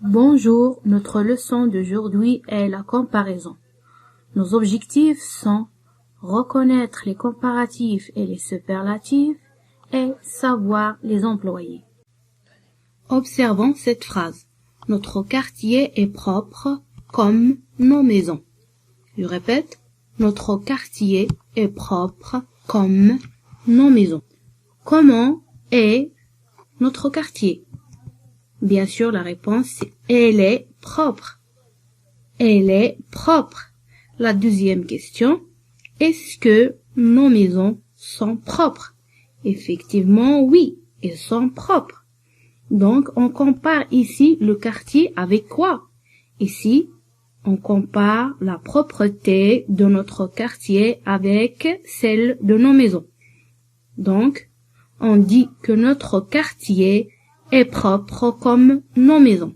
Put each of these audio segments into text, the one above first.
Bonjour, notre leçon d'aujourd'hui est la comparaison. Nos objectifs sont reconnaître les comparatifs et les superlatifs et savoir les employer. Observons cette phrase. Notre quartier est propre comme nos maisons. Je répète, notre quartier est propre comme nos maisons. Comment est notre quartier? Bien sûr, la réponse est elle est propre. Elle est propre. La deuxième question, est-ce que nos maisons sont propres? Effectivement, oui, elles sont propres. Donc, on compare ici le quartier avec quoi? Ici, on compare la propreté de notre quartier avec celle de nos maisons. Donc, on dit que notre quartier est propre comme nos maisons.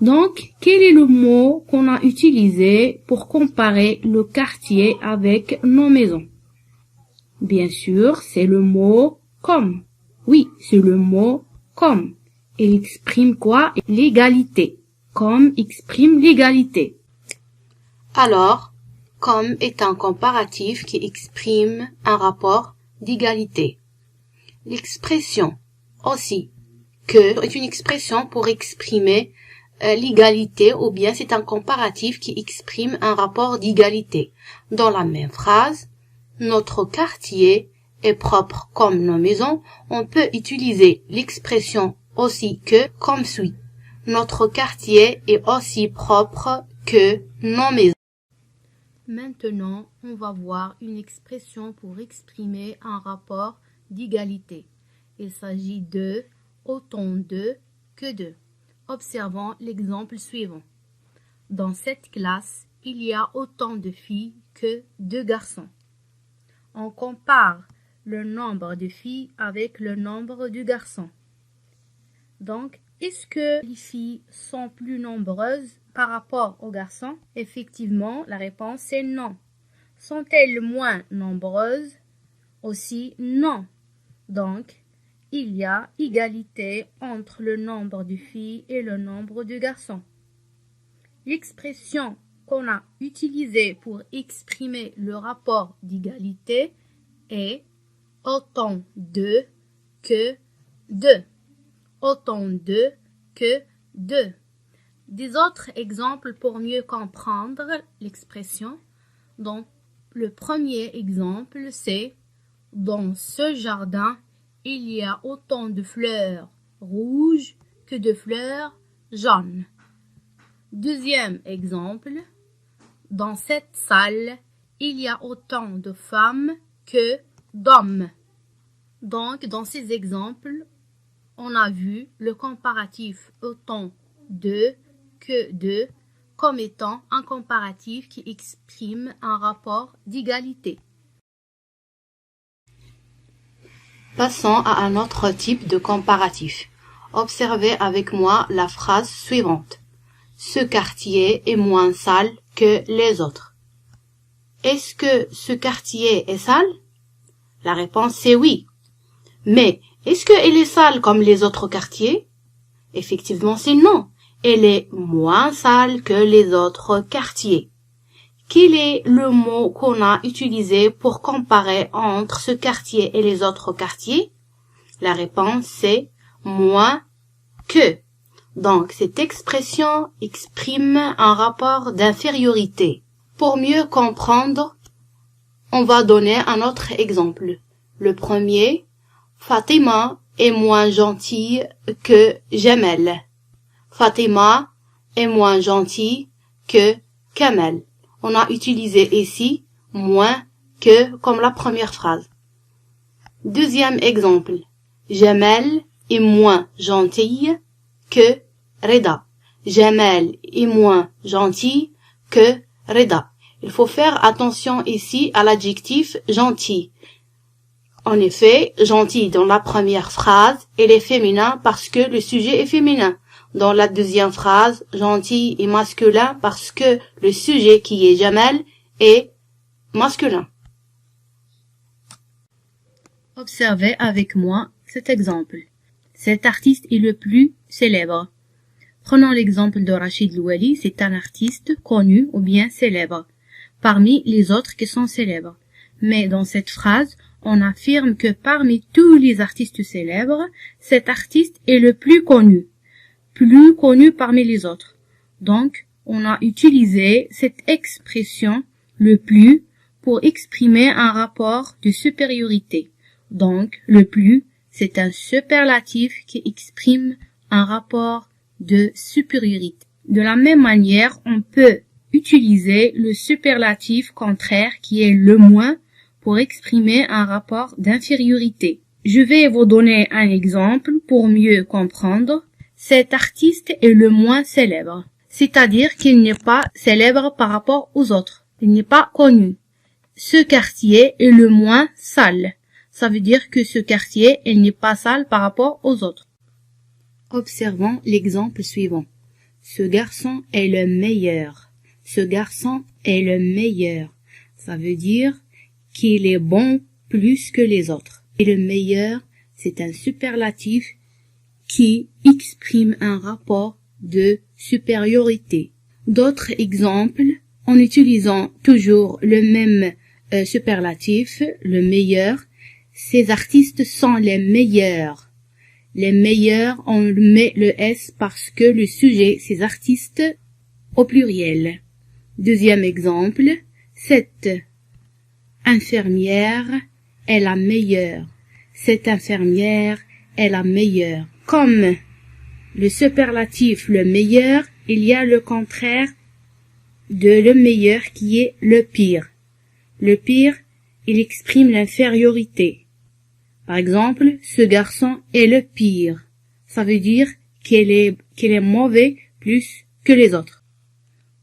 Donc, quel est le mot qu'on a utilisé pour comparer le quartier avec nos maisons? Bien sûr, c'est le mot comme. Oui, c'est le mot comme. Il exprime quoi? L'égalité. Comme exprime l'égalité. Alors, comme est un comparatif qui exprime un rapport d'égalité. L'expression aussi que est une expression pour exprimer l'égalité ou bien c'est un comparatif qui exprime un rapport d'égalité. Dans la même phrase, notre quartier est propre comme nos maisons, on peut utiliser l'expression aussi que comme suit. Notre quartier est aussi propre que nos maisons. Maintenant, on va voir une expression pour exprimer un rapport d'égalité. Il s'agit de autant de que de. Observons l'exemple suivant. Dans cette classe, il y a autant de filles que de garçons. On compare le nombre de filles avec le nombre de garçons. Donc, est-ce que les filles sont plus nombreuses par rapport aux garçons? Effectivement, la réponse est non. Sont-elles moins nombreuses? Aussi non. Donc, il y a égalité entre le nombre de filles et le nombre de garçons. L'expression qu'on a utilisée pour exprimer le rapport d'égalité est autant de que de. Autant de que de. Des autres exemples pour mieux comprendre l'expression. Donc, le premier exemple, c'est dans ce jardin, il y a autant de fleurs rouges que de fleurs jaunes. Deuxième exemple, dans cette salle, il y a autant de femmes que d'hommes. Donc, dans ces exemples, on a vu le comparatif autant de que de comme étant un comparatif qui exprime un rapport d'égalité. Passons à un autre type de comparatif. Observez avec moi la phrase suivante. Ce quartier est moins sale que les autres. Est-ce que ce quartier est sale? La réponse est oui. Mais est-ce qu'elle est sale comme les autres quartiers? Effectivement, c'est non. Elle est moins sale que les autres quartiers. Quel est le mot qu'on a utilisé pour comparer entre ce quartier et les autres quartiers? La réponse c'est moins que. Donc, cette expression exprime un rapport d'infériorité. Pour mieux comprendre, on va donner un autre exemple. Le premier, Fatima est moins gentille que Jamel. Fatima est moins gentille que Kamel. On a utilisé ici moins que comme la première phrase. Deuxième exemple. Jamel est moins gentille que Reda. Jamel est moins gentil que Reda. Il faut faire attention ici à l'adjectif gentil. En effet, gentil dans la première phrase, il est féminin parce que le sujet est féminin. Dans la deuxième phrase, gentil est masculin parce que le sujet qui est Jamel est masculin. Observez avec moi cet exemple. Cet artiste est le plus célèbre. Prenons l'exemple de Rachid Louali, c'est un artiste connu ou bien célèbre, parmi les autres qui sont célèbres. Mais dans cette phrase, on affirme que parmi tous les artistes célèbres, cet artiste est le plus connu parmi les autres. Donc, on a utilisé cette expression le plus pour exprimer un rapport de supériorité. Donc, le plus, c'est un superlatif qui exprime un rapport de supériorité. De la même manière, on peut utiliser le superlatif contraire qui est le moins pour exprimer un rapport d'infériorité. Je vais vous donner un exemple pour mieux comprendre. Cet artiste est le moins célèbre, c'est-à-dire qu'il n'est pas célèbre par rapport aux autres. Il n'est pas connu. Ce quartier est le moins sale. Ça veut dire que ce quartier, il n'est pas sale par rapport aux autres. Observons l'exemple suivant. Ce garçon est le meilleur. Ce garçon est le meilleur. Ça veut dire qu'il est bon plus que les autres. Et le meilleur, c'est un superlatif qui exprime un rapport de supériorité. D'autres exemples, en utilisant toujours le même superlatif, le meilleur, ces artistes sont les meilleurs. Les meilleurs, on met le S parce que le sujet, ces artistes, au pluriel. Deuxième exemple, cette infirmière est la meilleure. Cette infirmière est la meilleure. Comme le superlatif le meilleur, il y a le contraire de le meilleur qui est le pire. Le pire, il exprime l'infériorité. Par exemple, ce garçon est le pire. Ça veut dire qu'il est mauvais plus que les autres.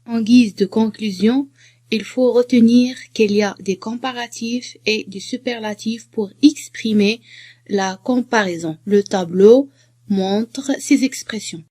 En guise de conclusion, il faut retenir qu'il y a des comparatifs et des superlatifs pour exprimer la comparaison. Le tableau montre ces expressions.